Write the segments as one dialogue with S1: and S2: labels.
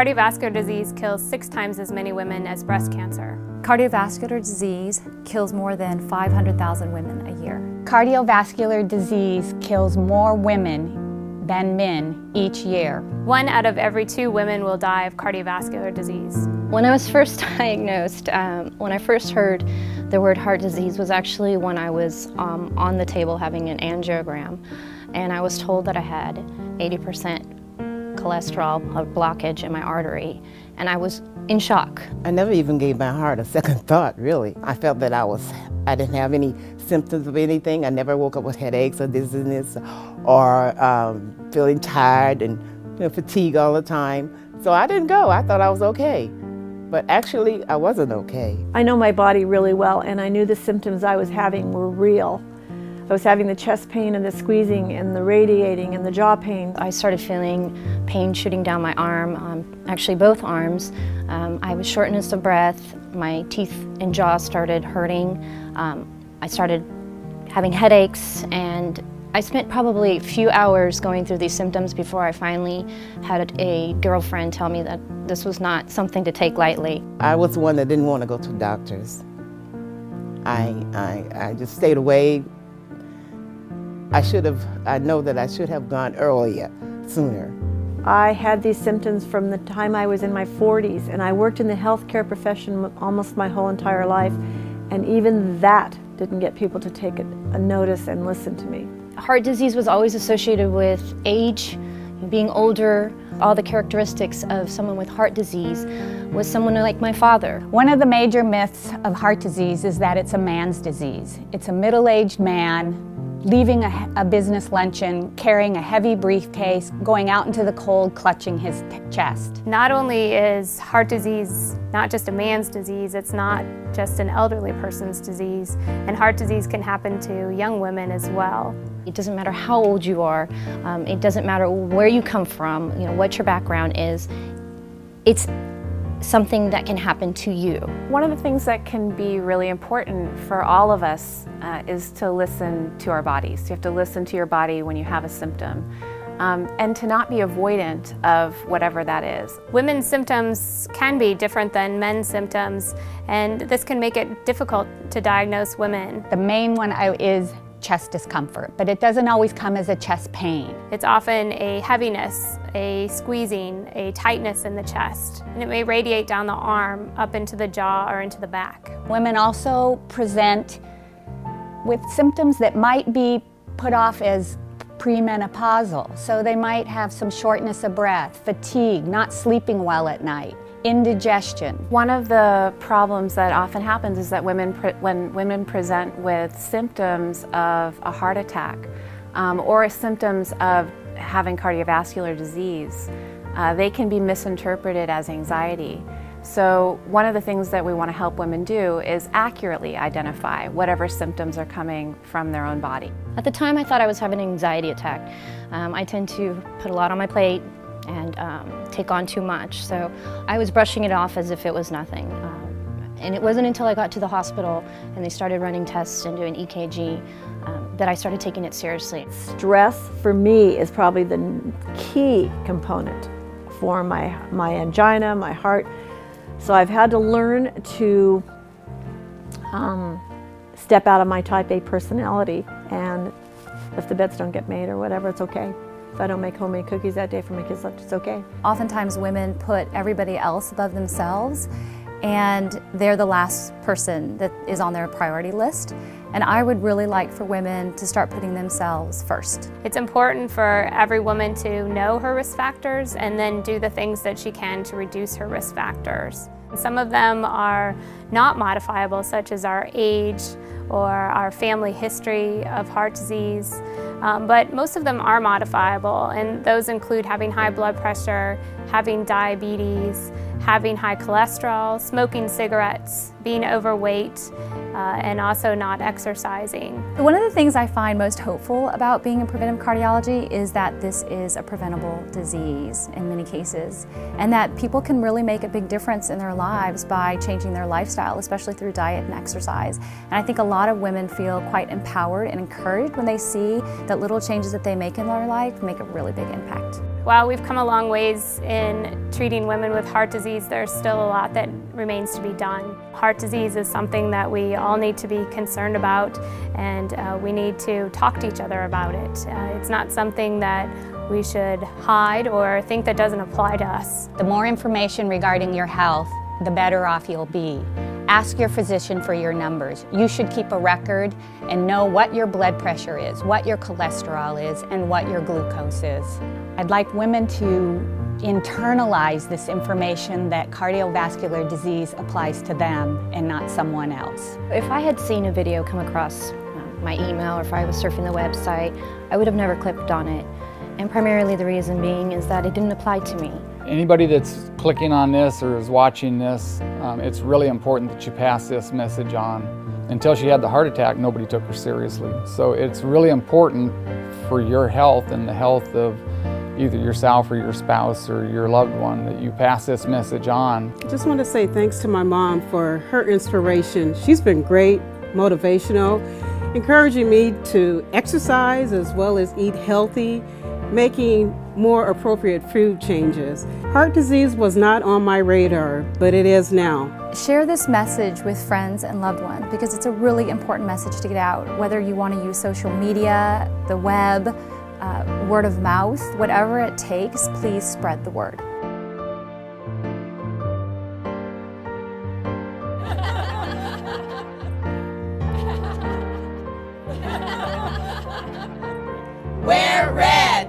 S1: Cardiovascular disease kills 6 times as many women as breast cancer.
S2: Cardiovascular disease kills more than 500,000 women a year.
S3: Cardiovascular disease kills more women than men each year.
S1: 1 out of every 2 women will die of cardiovascular disease.
S4: When I was first diagnosed, when I first heard the word heart disease was actually when I was on the table having an angiogram, and I was told that I had 80% cholesterol blockage in my artery, and I was in shock.
S5: I never even gave my heart a second thought, really. I felt that I didn't have any symptoms of anything. I never woke up with headaches or dizziness or feeling tired and fatigue all the time. So I didn't go. I thought I was okay. But actually, I wasn't okay.
S6: I know my body really well, and I knew the symptoms I was having were real. I was having the chest pain and the squeezing and the radiating and the jaw pain.
S4: I started feeling pain shooting down my arm, actually both arms. I was shortness of breath, my teeth and jaw started hurting. I started having headaches, and I spent probably a few hours going through these symptoms before I finally had a girlfriend tell me that this was not something to take lightly.
S5: I was the one that didn't want to go to doctors. I just stayed away. I know that I should have gone earlier, sooner.
S6: I had these symptoms from the time I was in my 40s, and I worked in the healthcare profession almost my whole entire life, and even that didn't get people to take a notice and listen to me.
S4: Heart disease was always associated with age, being older, all the characteristics of someone with heart disease was someone like my father.
S3: One of the major myths of heart disease is that it's a man's disease. It's a middle-aged man leaving a business luncheon, carrying a heavy briefcase, going out into the cold, clutching his chest.
S1: Not only is heart disease not just a man's disease, it's not just an elderly person's disease, and heart disease can happen to young women as well.
S4: It doesn't matter how old you are, it doesn't matter where you come from, what your background is, it's something that can happen to you.
S7: One of the things that can be really important for all of us is to listen to our bodies. You have to listen to your body when you have a symptom, and to not be avoidant of whatever that is.
S1: Women's symptoms can be different than men's symptoms, and this can make it difficult to diagnose women.
S3: The main one is chest discomfort, but it doesn't always come as a chest pain.
S1: It's often a heaviness, a squeezing, a tightness in the chest, and it may radiate down the arm, up into the jaw, or into the back.
S3: Women also present with symptoms that might be put off as premenopausal. So they might have some shortness of breath, fatigue, not sleeping well at night, indigestion.
S7: One of the problems that often happens is that when women present with symptoms of a heart attack or symptoms of having cardiovascular disease, they can be misinterpreted as anxiety. So one of the things that we want to help women do is accurately identify whatever symptoms are coming from their own body.
S4: At the time I thought I was having an anxiety attack. I tend to put a lot on my plate and take on too much, so I was brushing it off as if it was nothing. And it wasn't until I got to the hospital and they started running tests and doing EKG that I started taking it seriously.
S6: Stress for me is probably the key component for my angina, my heart. So I've had to learn to step out of my type A personality, and if the beds don't get made or whatever, it's okay. If I don't make homemade cookies that day for my kids' lunch, it's okay.
S2: Oftentimes women put everybody else above themselves, and they're the last person that is on their priority list. And I would really like for women to start putting themselves first.
S1: It's important for every woman to know her risk factors and then do the things that she can to reduce her risk factors. Some of them are not modifiable, such as our age or our family history of heart disease, but most of them are modifiable, and those include having high blood pressure, having diabetes, having high cholesterol, smoking cigarettes, being overweight, and also not exercising.
S2: One of the things I find most hopeful about being in preventive cardiology is that this is a preventable disease in many cases, and that people can really make a big difference in their lives by changing their lifestyle, especially through diet and exercise. And I think a lot of women feel quite empowered and encouraged when they see that little changes that they make in their life make a really big impact.
S1: While we've come a long ways in treating women with heart disease, there's still a lot that remains to be done. Heart disease is something that we all need to be concerned about, and we need to talk to each other about it. It's not something that we should hide or think that doesn't apply to us.
S3: The more information regarding your health, the better off you'll be. Ask your physician for your numbers. You should keep a record and know what your blood pressure is, what your cholesterol is, and what your glucose is. I'd like women to internalize this information that cardiovascular disease applies to them and not someone else.
S4: If I had seen a video come across my email or if I was surfing the website, I would have never clicked on it. And primarily the reason being is that it didn't apply to me.
S8: Anybody that's clicking on this or is watching this, it's really important that you pass this message on. Until she had the heart attack, nobody took her seriously. So it's really important for your health and the health of either yourself or your spouse or your loved one that you pass this message on.
S9: I just want to say thanks to my mom for her inspiration. She's been great, motivational, encouraging me to exercise as well as eat healthy, making more appropriate food changes. Heart disease was not on my radar, but it is now.
S2: Share this message with friends and loved ones because it's a really important message to get out. Whether you want to use social media, the web, word of mouth, whatever it takes, please spread the word.
S5: Wear red!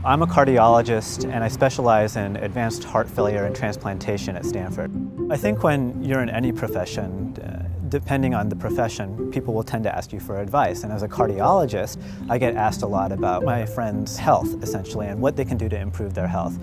S10: I'm a cardiologist and I specialize in advanced heart failure and transplantation at Stanford. I think when you're in any profession, depending on the profession, people will tend to ask you for advice. And as a cardiologist, I get asked a lot about my friends' health, essentially, and what they can do to improve their health.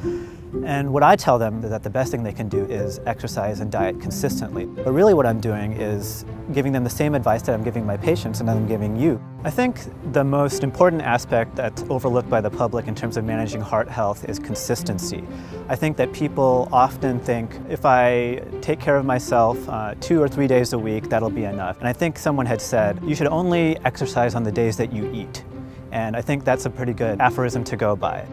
S10: And what I tell them is that the best thing they can do is exercise and diet consistently. But really what I'm doing is giving them the same advice that I'm giving my patients and that I'm giving you. I think the most important aspect that's overlooked by the public in terms of managing heart health is consistency. I think that people often think if I take care of myself 2 or 3 days a week, that'll be enough. And I think someone had said, you should only exercise on the days that you eat. And I think that's a pretty good aphorism to go by.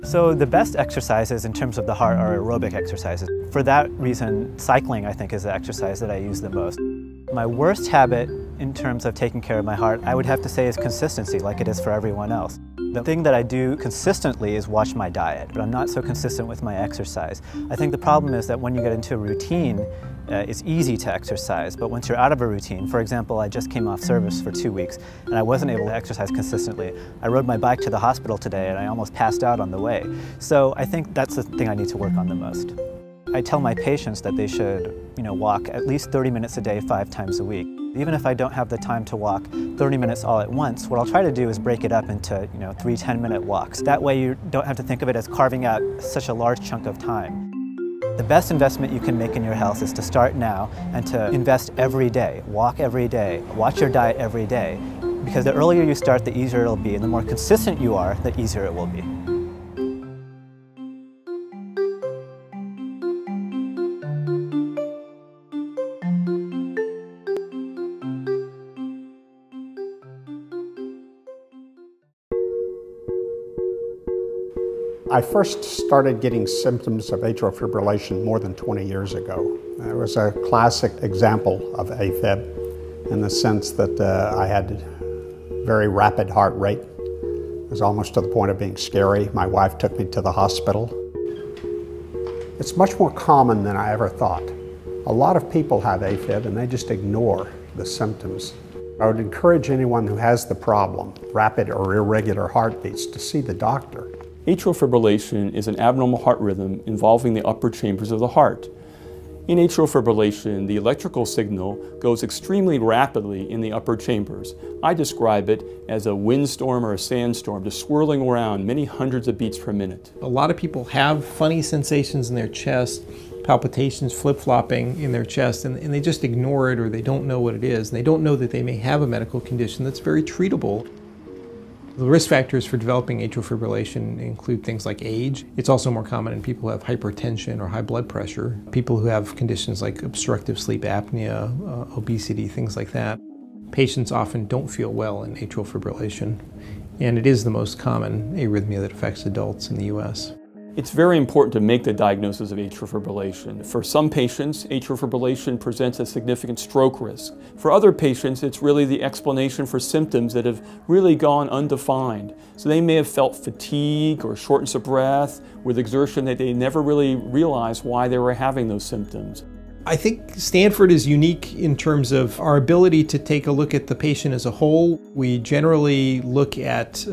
S10: So the best exercises in terms of the heart are aerobic exercises. For that reason, cycling I think is the exercise that I use the most. My worst habit in terms of taking care of my heart, I would have to say is consistency, like it is for everyone else. The thing that I do consistently is watch my diet, but I'm not so consistent with my exercise. I think the problem is that when you get into a routine, it's easy to exercise, but once you're out of a routine, for example, I just came off service for 2 weeks and I wasn't able to exercise consistently. I rode my bike to the hospital today and I almost passed out on the way. So I think that's the thing I need to work on the most. I tell my patients that they should, walk at least 30 minutes a day, 5 times a week. Even if I don't have the time to walk 30 minutes all at once, what I'll try to do is break it up into, 3 10-minute walks. That way you don't have to think of it as carving out such a large chunk of time. The best investment you can make in your health is to start now and to invest every day. Walk every day, watch your diet every day, because the earlier you start, the easier it'll be, and the more consistent you are, the easier it will be.
S11: I first started getting symptoms of atrial fibrillation more than 20 years ago. It was a classic example of AFib in the sense that I had very rapid heart rate. It was almost to the point of being scary. My wife took me to the hospital. It's much more common than I ever thought. A lot of people have AFib and they just ignore the symptoms. I would encourage anyone who has the problem, rapid or irregular heartbeats, to see the doctor.
S12: Atrial fibrillation is an abnormal heart rhythm involving the upper chambers of the heart. In atrial fibrillation, the electrical signal goes extremely rapidly in the upper chambers. I describe it as a windstorm or a sandstorm, just swirling around many hundreds of beats per minute.
S13: A lot of people have funny sensations in their chest, palpitations, flip-flopping in their chest, and they just ignore it or they don't know what it is. And they don't know that they may have a medical condition that's very treatable. The risk factors for developing atrial fibrillation include things like age. It's also more common in people who have hypertension or high blood pressure, people who have conditions like obstructive sleep apnea, obesity, things like that. Patients often don't feel well in atrial fibrillation, and it is the most common arrhythmia that affects adults in the U.S.
S12: It's very important to make the diagnosis of atrial fibrillation. For some patients, atrial fibrillation presents a significant stroke risk. For other patients, it's really the explanation for symptoms that have really gone undefined. So they may have felt fatigue or shortness of breath with exertion that they never really realized why they were having those symptoms.
S13: I think Stanford is unique in terms of our ability to take a look at the patient as a whole. We generally look at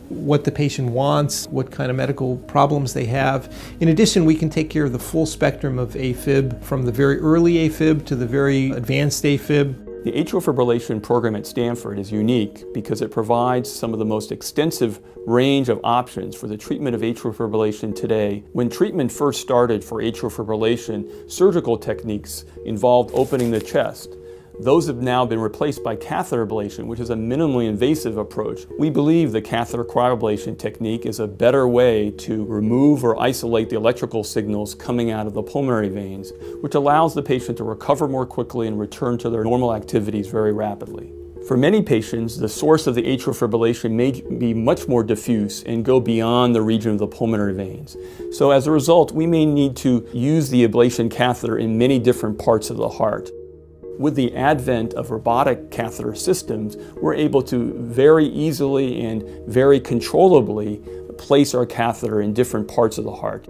S13: what the patient wants, what kind of medical problems they have. In addition, we can take care of the full spectrum of AFib, from the very early AFib to the very advanced AFib.
S12: The atrial fibrillation program at Stanford is unique because it provides some of the most extensive range of options for the treatment of atrial fibrillation today. When treatment first started for atrial fibrillation, surgical techniques involved opening the chest. Those have now been replaced by catheter ablation, which is a minimally invasive approach. We believe the catheter cryoablation technique is a better way to remove or isolate the electrical signals coming out of the pulmonary veins, which allows the patient to recover more quickly and return to their normal activities very rapidly. For many patients, the source of the atrial fibrillation may be much more diffuse and go beyond the region of the pulmonary veins. So as a result, we may need to use the ablation catheter in many different parts of the heart. With the advent of robotic catheter systems, we're able to very easily and very controllably place our catheter in different parts of the heart.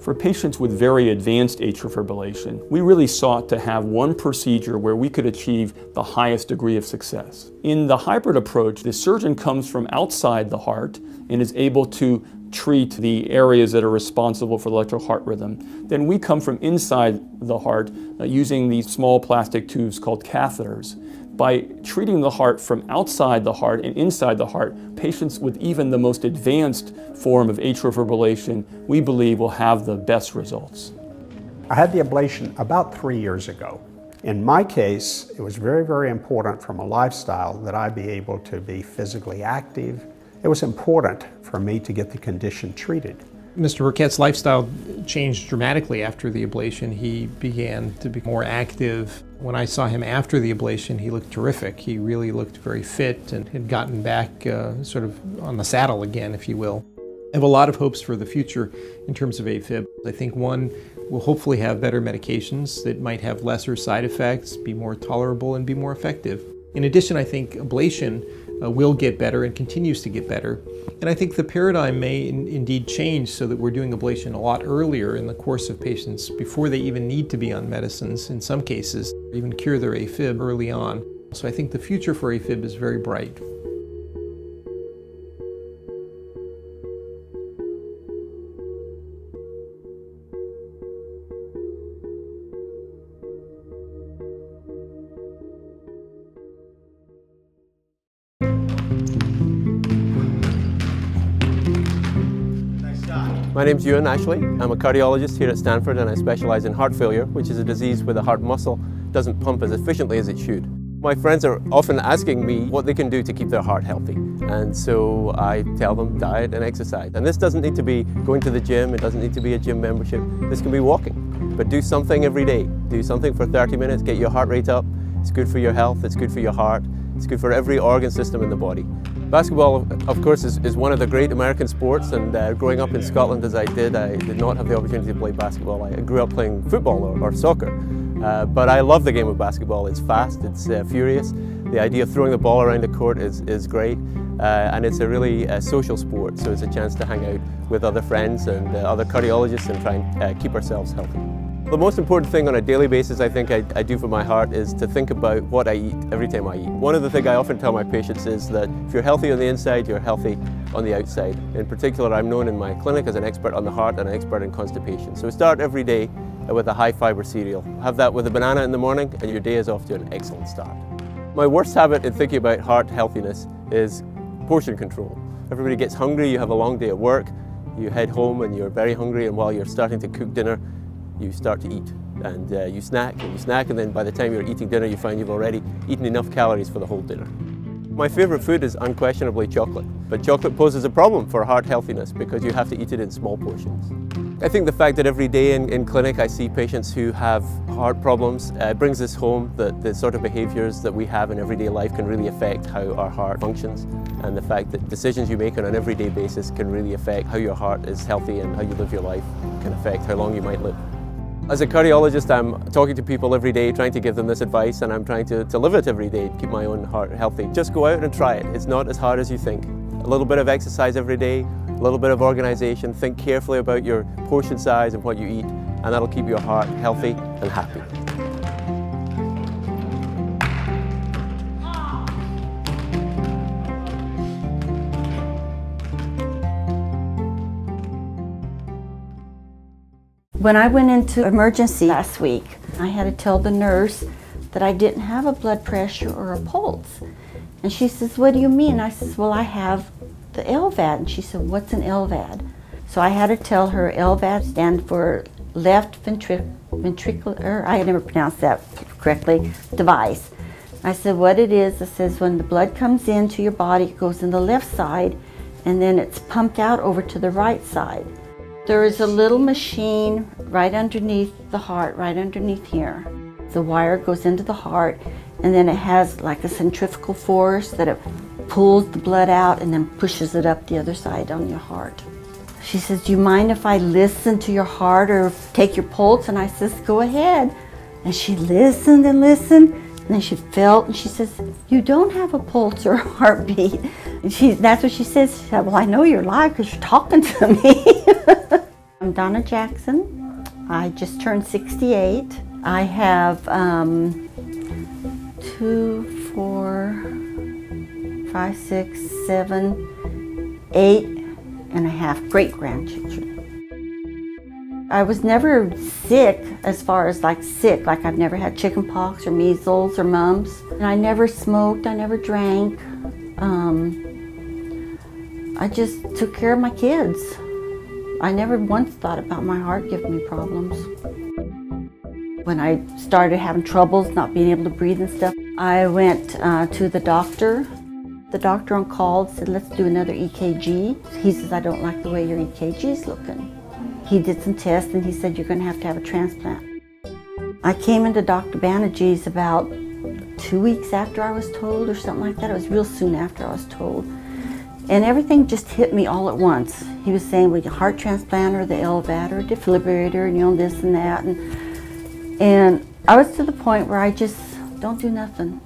S12: For patients with very advanced atrial fibrillation, we really sought to have one procedure where we could achieve the highest degree of success. In the hybrid approach, the surgeon comes from outside the heart and is able to treat the areas that are responsible for the electrical heart rhythm. Then we come from inside the heart using these small plastic tubes called catheters. By treating the heart from outside the heart and inside the heart, patients with even the most advanced form of atrial fibrillation, we believe, will have the best results.
S11: I had the ablation about 3 years ago. In my case, it was very, very important from a lifestyle that I be able to be physically active. It was important for me to get the condition treated.
S13: Mr. Burkett's lifestyle changed dramatically after the ablation. He began to be more active. When I saw him after the ablation, he looked terrific. He really looked very fit and had gotten back sort of on the saddle again, if you will. I have a lot of hopes for the future in terms of AFib. I think one will hopefully have better medications that might have lesser side effects, be more tolerable, and be more effective. In addition, I think ablation will get better and continues to get better. And I think the paradigm may indeed change so that we're doing ablation a lot earlier in the course of patients before they even need to be on medicines, in some cases, or even cure their AFib early on. So I think the future for AFib is very bright.
S14: My name's Ewan Ashley. I'm a cardiologist here at Stanford and I specialize in heart failure, which is a disease where the heart muscle doesn't pump as efficiently as it should. My friends are often asking me what they can do to keep their heart healthy, and so I tell them diet and exercise. And this doesn't need to be going to the gym, it doesn't need to be a gym membership, this can be walking. But do something every day. Do something for 30 minutes, get your heart rate up. It's good for your health, it's good for your heart, it's good for every organ system in the body. Basketball, of course, is one of the great American sports, and growing up in Scotland as I did not have the opportunity to play basketball. I grew up playing football or soccer, but I love the game of basketball. It's fast, it's furious. The idea of throwing the ball around the court is great, and it's a really social sport, so it's a chance to hang out with other friends and other cardiologists and try and keep ourselves healthy. The most important thing on a daily basis I think I do for my heart is to think about what I eat every time I eat. One of the things I often tell my patients is that if you're healthy on the inside, you're healthy on the outside. In particular, I'm known in my clinic as an expert on the heart and an expert in constipation. So start every day with a high fiber cereal. Have that with a banana in the morning and your day is off to an excellent start. My worst habit in thinking about heart healthiness is portion control. Everybody gets hungry, you have a long day at work, you head home and you're very hungry, and while you're starting to cook dinner, you start to eat, and you snack, and then by the time you're eating dinner you find you've already eaten enough calories for the whole dinner. My favourite food is unquestionably chocolate, but chocolate poses a problem for heart healthiness because you have to eat it in small portions. I think the fact that every day in clinic I see patients who have heart problems brings this home that the sort of behaviours that we have in everyday life can really affect how our heart functions, and the fact that decisions you make on an everyday basis can really affect how your heart is healthy and how you live your life can affect how long you might live. As a cardiologist, I'm talking to people every day, trying to give them this advice, and I'm trying to live it every day, keep my own heart healthy. Just go out and try it. It's not as hard as you think. A little bit of exercise every day, a little bit of organisation, think carefully about your portion size and what you eat, and that'll keep your heart healthy and happy.
S15: When I went into emergency last week, I had to tell the nurse that I didn't have a blood pressure or a pulse. And she says, "What do you mean?" I says, "Well, I have the LVAD." And she said, "What's an LVAD?" So I had to tell her LVAD stands for left ventricular, I had never pronounced that correctly, device. I said, what it is, it says when the blood comes into your body, it goes in the left side, and then it's pumped out over to the right side. There is a little machine right underneath the heart, right underneath here. The wire goes into the heart, and then it has like a centrifugal force that it pulls the blood out and then pushes it up the other side on your heart. She says, "Do you mind if I listen to your heart or take your pulse?" And I says, "Go ahead." And she listened and listened, and then she felt, and she says, "You don't have a pulse or a heartbeat." And that's what she says. She said, "Well, I know you're alive because you're talking to me." I'm Donna Jackson. I just turned 68. I have 2, 4, 5, 6, 7, 8.5 great-grandchildren. I was never sick as far as sick, like I've never had chicken pox or measles or mumps. And I never smoked, I never drank. I just took care of my kids. I never once thought about my heart giving me problems. When I started having troubles, not being able to breathe and stuff, I went to the doctor. The doctor on call said, "Let's do another EKG." He says, "I don't like the way your EKG is looking." He did some tests and he said, "You're going to have a transplant." I came into Dr. Banerjee's about 2 weeks after I was told or something like that. It was real soon after I was told. And everything just hit me all at once. He was saying, "Well, your heart transplant or the LVAD or a defibrillator and this and that." And I was to the point where I just don't do nothing.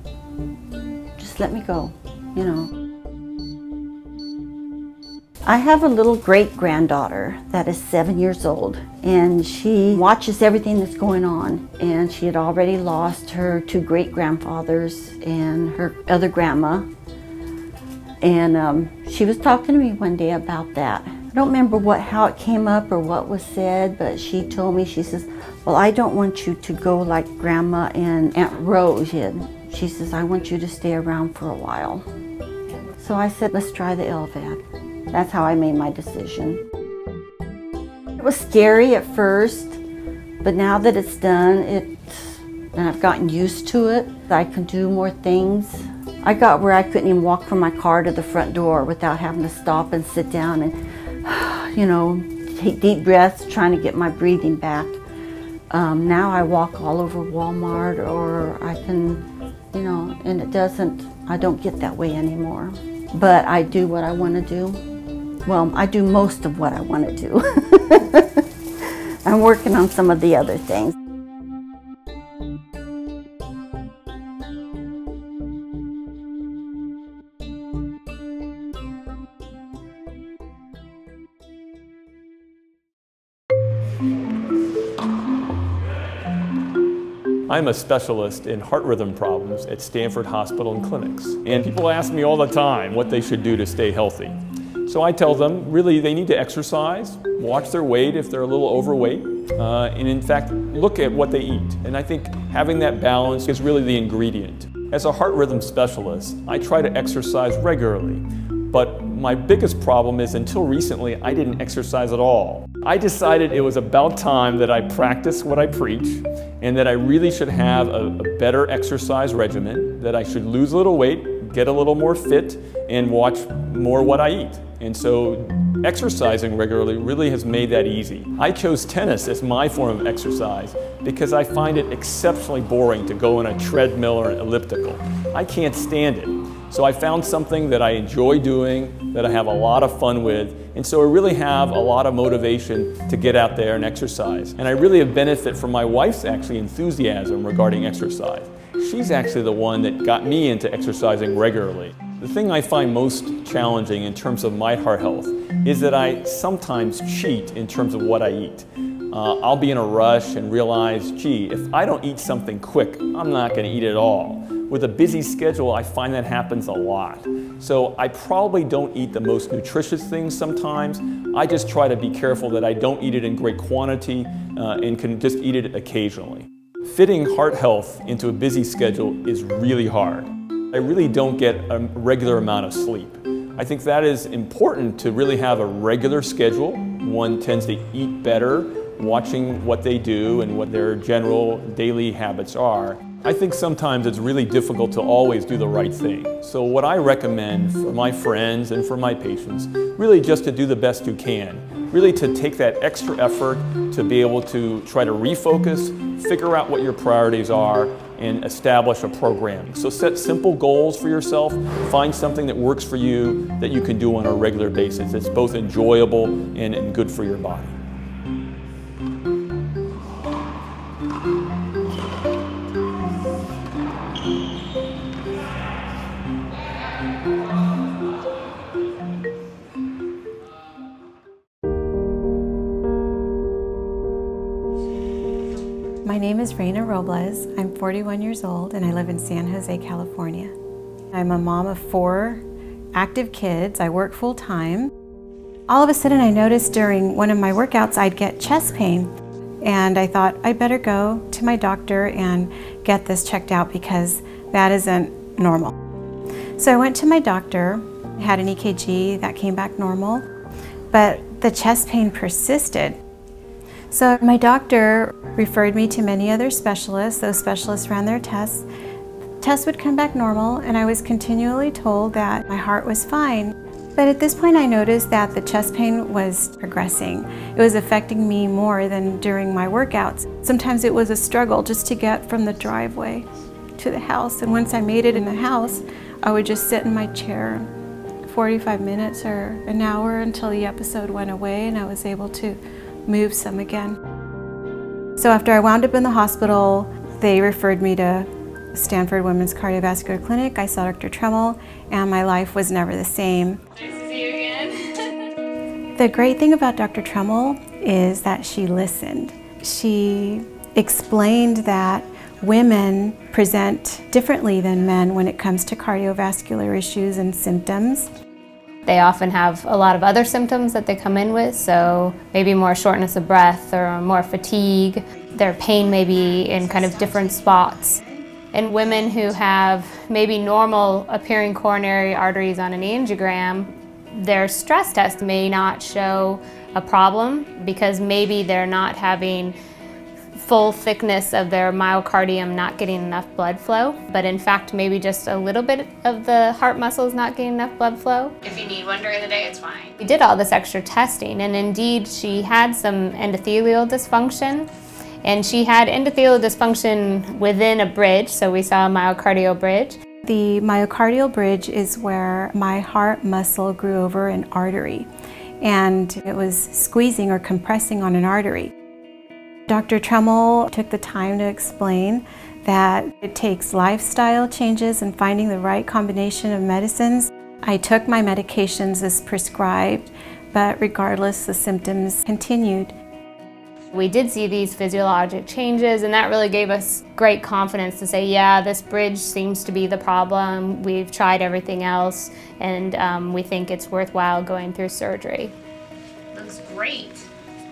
S15: Just let me go, you know. I have a little great-granddaughter that is 7 years old, and she watches everything that's going on. And she had already lost her 2 great-grandfathers and her other grandma. And she was talking to me one day about that. I don't remember how it came up or what was said, but she told me, she says, "Well, I don't want you to go like Grandma and Aunt Rose did." She says, "I want you to stay around for a while." So I said, "Let's try the LVAD." That's how I made my decision. It was scary at first, but now that it's done, and I've gotten used to it, I can do more things. I got where I couldn't even walk from my car to the front door without having to stop and sit down and, you know, take deep breaths, trying to get my breathing back. Now I walk all over Walmart, or I can, you know, and I don't get that way anymore. But I do what I want to do. Well, I do most of what I want to do. I'm working on some of the other things.
S12: I'm a specialist in heart rhythm problems at Stanford Hospital and Clinics. And people ask me all the time what they should do to stay healthy. So I tell them, really, they need to exercise, watch their weight if they're a little overweight, and in fact, look at what they eat. And I think having that balance is really the ingredient. As a heart rhythm specialist, I try to exercise regularly. But my biggest problem is, until recently, I didn't exercise at all. I decided it was about time that I practice what I preach, and that I really should have a better exercise regimen, that I should lose a little weight, get a little more fit and watch more what I eat. And so exercising regularly really has made that easy. I chose tennis as my form of exercise because I find it exceptionally boring to go on a treadmill or an elliptical. I can't stand it. So I found something that I enjoy doing, that I have a lot of fun with, and so I really have a lot of motivation to get out there and exercise. And I really have benefit from my wife's actually enthusiasm regarding exercise. She's actually the one that got me into exercising regularly. The thing I find most challenging in terms of my heart health is that I sometimes cheat in terms of what I eat. I'll be in a rush and realize, gee, if I don't eat something quick, I'm not going to eat at all. With a busy schedule, I find that happens a lot. So I probably don't eat the most nutritious things sometimes. I just try to be careful that I don't eat it in great quantity and can just eat it occasionally. Fitting heart health into a busy schedule is really hard. I really don't get a regular amount of sleep. I think that is important to really have a regular schedule. One tends to eat better, watching what they do and what their general daily habits are. I think sometimes it's really difficult to always do the right thing. So what I recommend for my friends and for my patients, really just to do the best you can. Really to take that extra effort to be able to try to refocus, figure out what your priorities are, and establish a program. So set simple goals for yourself, find something that works for you that you can do on a regular basis. It's both enjoyable and good for your body.
S16: My name is Reina Robles. I'm 41 years old and I live in San Jose, California. I'm a mom of 4 active kids. I work full time. All of a sudden I noticed during one of my workouts I'd get chest pain, and I thought I'd better go to my doctor and get this checked out because that isn't normal. So I went to my doctor, had an EKG, that came back normal, but the chest pain persisted. So my doctor referred me to many other specialists. Those specialists ran their tests. Tests would come back normal, and I was continually told that my heart was fine. But at this point I noticed that the chest pain was progressing. It was affecting me more than during my workouts. Sometimes it was a struggle just to get from the driveway to the house, and once I made it in the house, I would just sit in my chair 45 minutes or an hour until the episode went away and I was able to move some again. So after I wound up in the hospital, they referred me to Stanford Women's Cardiovascular Clinic. I saw Dr. Tremmel, and my life was never the same.
S1: Nice to see you again.
S16: The great thing about Dr. Tremmel is that she listened. She explained that women present differently than men when it comes to cardiovascular issues and symptoms.
S1: They often have a lot of other symptoms that they come in with, so maybe more shortness of breath or more fatigue. Their pain may be in kind of different spots. And women who have maybe normal appearing coronary arteries on an angiogram, their stress test may not show a problem because maybe they're not having full thickness of their myocardium, not getting enough blood flow, but in fact maybe just a little bit of the heart muscle is not getting enough blood flow. If you need one during the day, it's fine. We did all this extra testing, and indeed she had some endothelial dysfunction, and she had endothelial dysfunction within a bridge, so we saw a myocardial bridge.
S16: The myocardial bridge is where my heart muscle grew over an artery, and it was squeezing or compressing on an artery. Dr. Tremmel took the time to explain that it takes lifestyle changes and finding the right combination of medicines. I took my medications as prescribed, but regardless, the symptoms continued.
S1: We did see these physiologic changes, and that really gave us great confidence to say, yeah, this bridge seems to be the problem. We've tried everything else, and we think it's worthwhile going through surgery. Looks great.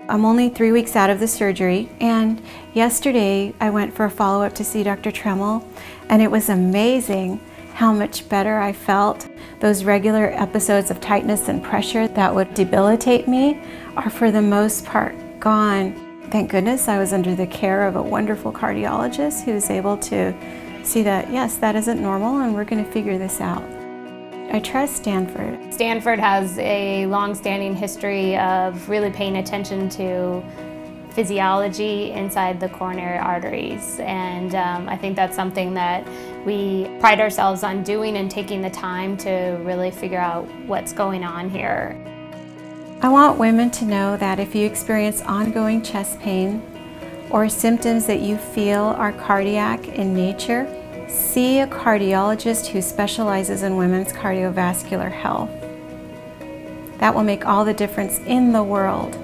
S16: I'm only 3 weeks out of the surgery, and yesterday I went for a follow-up to see Dr. Tremmel, and it was amazing how much better I felt. Those regular episodes of tightness and pressure that would debilitate me are for the most part gone. Thank goodness I was under the care of a wonderful cardiologist who was able to see that, yes, that isn't normal and we're going to figure this out. I trust Stanford.
S1: Stanford has a long-standing history of really paying attention to physiology inside the coronary arteries, and I think that's something that we pride ourselves on doing and taking the time to really figure out what's going on here.
S16: I want women to know that if you experience ongoing chest pain or symptoms that you feel are cardiac in nature, see a cardiologist who specializes in women's cardiovascular health. That will make all the difference in the world.